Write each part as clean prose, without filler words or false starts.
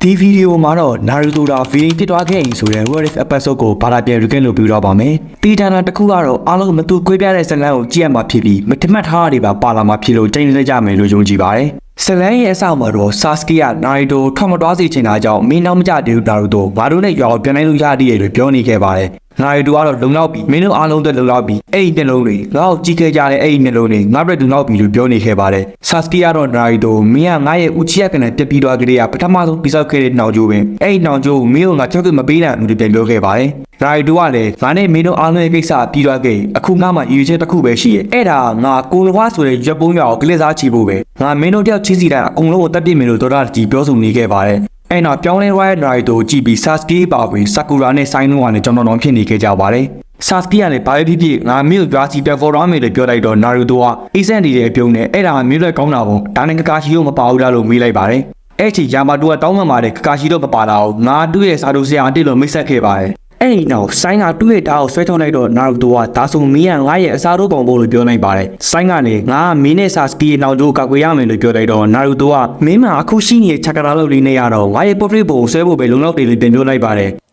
ဒီဗီဒီယိုမှာတော့ Naruto တာ feeling ဖြစ်သွားခဲ့ပြီဆိုတဲ့ What If episode ကိုဘာသာပြန် recap လုပ်ပြီးတော့ပါမယ်။တီတန်တာတစ်ခုကတော့အားလုံးမတူခွဲပြတဲ့ဇာတ်လမ်းကိုကြည့်ရမှာဖြစ်ပြီးမထမှတ်ထားရတွေပါပါလာမှာဖြစ်လို့ချိန်နေကြမယ်လို့ယုံကြည်ပါတယ်။ဇာတ်လမ်းရဲ့အစမှာတော့ Sasuke က Naruto ထွက်မသွားစေချင်တာကြောင့်မင်းနောက်မကြသေးဘူး Naruto ငါတို့နဲ့ရွာကိုပြန်နိုင်လို့ရသေးတယ်လို့ပြောနေခဲ့ပါတယ်။Naruto ကတော့လုံလောက်ပြီးမင်းတို့အားလုံးအတွက်လုံလောက်ပြီးအဲ့ဒီမျက်လုံးတွေငါ့ကိုကြည့်ခဲ့ကြတဲ့အဲ့ဒီမျက်လုံးတွေငါ့အတွက်လုံလောက်ပြီးလို့ပြောနေခဲ့ပါတယ်။ Sasuke ကတော့ Naruto မင်းကငါရဲ့ဦးချီရကနေပြပြီးသွားကြတဲ့ပထမဆုံးပြီးဆောက်ခဲ့တဲ့နှောင်ကြိုးပဲအဲ့ဒီနှောင်ကြိုးကိုမင်းတို့ငါချက်မပေးနိုင်ဘူးလို့ပြန်ပြောခဲ့ပါတယ်။ Naruto ကလည်းငါနဲ့မင်းတို့အားလုံးရဲ့ကိစ္စပြီးသွားခဲ့အခုငါမှရည်ရွယ်ချက်တစ်ခုပဲရှိရဲ့အဲ့ဒါငါကိုလဝါဆိုတဲ့ရွက်ပုံးရွာကိုကလစ်စားချီဖို့ပဲငါမင်းတို့တယောက်ချင်းစီတိုင်းအကုန်လုံးကိုတက်ပြစ်မယ်လို့ဒေါ်လာကြီးပြောဆိုနေခဲ့ပါတယ်အဲ့နောက်ပြောင်းလဲသွားတဲ့ Naruto ကိုကြည့်ပြီး Sasuke ပါပြီး Sakura နဲ့ Sai တို့ကလည်းကြောင်တောင်ဖြစ်နေခဲ့ကြပါတယ်။ Sasuke ကလည်းဘာပဲဖြစ်ဖြစ်ငါမင်းကိုကြွားစီပြန်ဖော်တော့မယ်လို့ပြောလိုက်တော့ Naruto ကအေးစက်နေတဲ့အပြုံးနဲ့အဲ့ဒါမျိုးလည်းကောင်းတာပေါ့ဒါနဲ့ Kakashi တို့မပါဘူးလားလို့မေးလိုက်ပါတယ်။အဲ့ချိန် Yamato ကတောင်းပန်ပါတယ် Kakashi တို့မပါလာဘူးငါသူ့ရဲ့စာတို့ဆရာအတိတ်လို့မိတ်ဆက်ခဲ့ပါတယ်။အဲ့ဒီနောက် Sai ကသူ့ရဲ့ဓာတ်ကိုဆွဲထုတ်လိုက်တော့ Naruto ကဒါဆိုမင်းကငါရဲ့အစားတို့ပုံဖို့လို့ပြောလိုက်ပါတယ်။ Sai ကလည်းငါကမင်းနဲ့ Sasuke ရဲ့နောက်ကျိုးကောက်ွယ်ရမယ်လို့ပြောလိုက်တော့ Naruto ကမင်းမအခုရှိနေတဲ့ Chakra လို့လေးနဲ့ရတော့ငါရဲ့ portrait ပုံဆွဲဖို့ပဲလုံလောက်တယ်လို့ပြန်ပြောလိုက်ပါတယ်။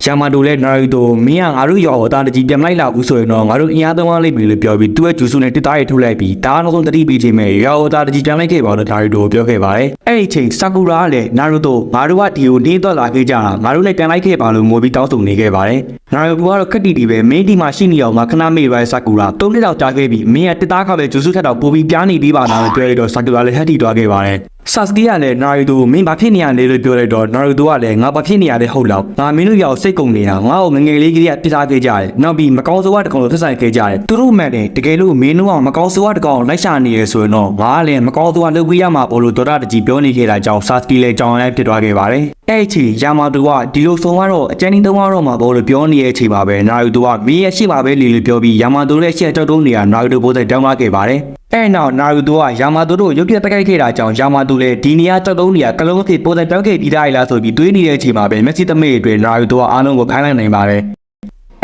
Yamato လည်း Naruto မင်းကငါတို့ရောအသားတကြီးပြန်လိုက်လာဘူးဆိုရင်တော့ငါတို့အင်အားသုံးအားလိုက်ပြီလို့ပြောပြီးသူ့ရဲ့ဂျူစုနဲ့တစ်သားရထုတ်လိုက်ပြီးဒါနောက်ဆုံးတတိပေးချိန်မဲ့ရောအသားတကြီးပြန်လိုက်ခဲ့ပါတော့ Naruto ကိုပြောခဲ့ပါတယ်။အဲ့ဒီချိန် Sakura ကလည်း Naruto ငါတို့ကဒီကိုတင်းသွားလာခဲ့ကြတာငါတို့လည်းပြန်လိုက်ခဲ့ပါလို့ငိုပြီးတောင်းဆိုနေခဲ့ပါတယ်။ Naruto ကတော့ခက်တီတီပဲမင်းဒီမှာရှိနေအောင်ငါခဏမေ့ပါ Sakura 3နှစ်လောက်ကြာခဲ့ပြီမင်းကတစ်သားခါပဲဂျူစုထက်တော့ပိုပြီးပြားနေသေးပါလားလို့ပြောရတော့ Sakura လည်းဟက်တီသွားခဲ့ပါတယ်။ Sasuke ကလည်း Naruto မင်းဘာဖြစ်နေရလဲလို့ပြောလိုက်တော့ Naruto ကလည်းငါဘာဖြစ်နေရလဲဟုတ်လားငါမင်းတို့ရောက်စိတ်ကုန်နေတာငါ့ကိုငငယ်လေးကလေးကပြစ်ထားခဲ့ကြတယ်နောက်ပြီးမကောင်းဆိုးဝါးတကောင်လို့ဆက်ဆိုင်ခဲ့ကြတယ်သူတို့မှန်တယ်တကယ်လို့မင်းတို့ကမကောင်းဆိုးဝါးတကောင်လိုက်ရှာနေရဆိုရင်တော့ငါကလည်းမကောင်းဆိုးဝါးလုပ်ပေးရမှာပေါ့လို့ဒေါ်တာတကြီးပြောနေခဲ့တာကြောင့် Sasuke လည်းကြောင်ရိုင်းဖြစ်သွားခဲ့ပါတယ်အဲ့ဒီချိန် Yamato ကဒီလိုဆုံးတော့အကျဉ်းကြီးသုံးတော့မှာပေါ့လို့ပြောနေတဲ့အချိန်မှာပဲ Naruto ကမင်းရဲ့ရှိပါပဲလေလို့ပြောပြီး Yamato ရဲ့ရှက်ကြောက်တုံးနေတာ Naruto ပိုးတဲ့တောင်းလာခဲ့ပါတယ်အဲ့နောက် Naruto က Yamato တို့ရုပ်ပြတက်ခိုက်ခဲ့တာကြောင့် Yamato လည်းဒီနေရာကြောက်တုံးနေရကလုံးအဖြစ်ပိုးတဲ့တောင်းခဲ့ပြီးသားလားဆိုပြီးတွေးနေတဲ့အချိန်မှာပဲ Messi တမေအတွက် Naruto ကအားလုံးကိုခိုင်းလိုက်နိုင်ပါတယ်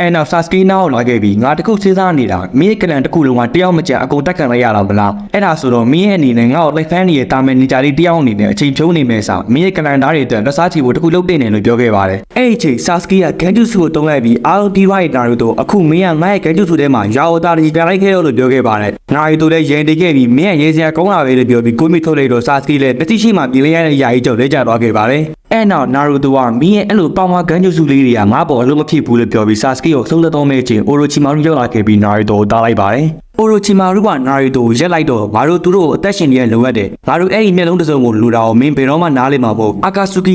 အဲ့နောက် Sasuke နောက်လာခဲ့ပြီးငါတခုစဉ်းစားနေတာမင်းရဲ့ကလန်တစ်ခုလုံးကတယောက်မကျအကုန်တက်ခံလိုက်ရတာမလားအဲ့ဒါဆိုတော့မင်းရဲ့အနေနဲ့ငါ့ကို like fan ရဲ့တာမန်နေကြလေးတယောက်အနေနဲ့အချိန်ဖြုံးနေမယ်ဆိုမင်းရဲ့ကလန်သားတွေအတွက်လက်စားချီဖို့တခုလုပ်တင်တယ်လို့ပြောခဲ့ပါတယ်အဲ့ဒီချိန် Sasuke က Genjutsu ကိုတုံးလိုက်ပြီးအားလုံးဒီဝိုင်း Naruto အခုမင်းကငါ့ရဲ့ Genjutsu ထဲမှာရာဝတာကြီးပြန်လိုက်ခဲ့ရောလို့ပြောခဲ့ပါတယ် Naruto လည်းရင်တည်ခဲ့ပြီးမင်းရဲ့ရေးစရာကောင်းလာပဲလို့ပြောပြီးကိုမိထုတ်လိုက်တော့ Sasuke လည်းတတိရှိမှပြင်လိုက်ရတဲ့ယာကြီးကြောင့်လဲကျသွားခဲ့ပါတယ်အဲ့နောက် Naruto ကမင်းရဲ့အဲ့လိုပေါင်မဂန်းကျုပ်စုလေးတွေကငါ့ပေါ်အလုံးမဖြစ်ဘူးလို့ပြောပြီး Sasuke ကိုဆုံးသက်တော်မဲ့ချင်း Orochimaru ရောက်လာခဲ့ပြီး Naruto ကိုတားလိုက်ပါတယ်။ Orochimaru က Naruto ကိုရက်လိုက်တော့ငါတို့သူတို့ကိုအသက်ရှင်နေရလုံရတယ်။ငါတို့အဲ့ဒီမျက်လုံးတစ်စုံကိုလူတာကိုမင်းဘယ်တော့မှနားလည်မှာမဟုတ်။ Akatsuki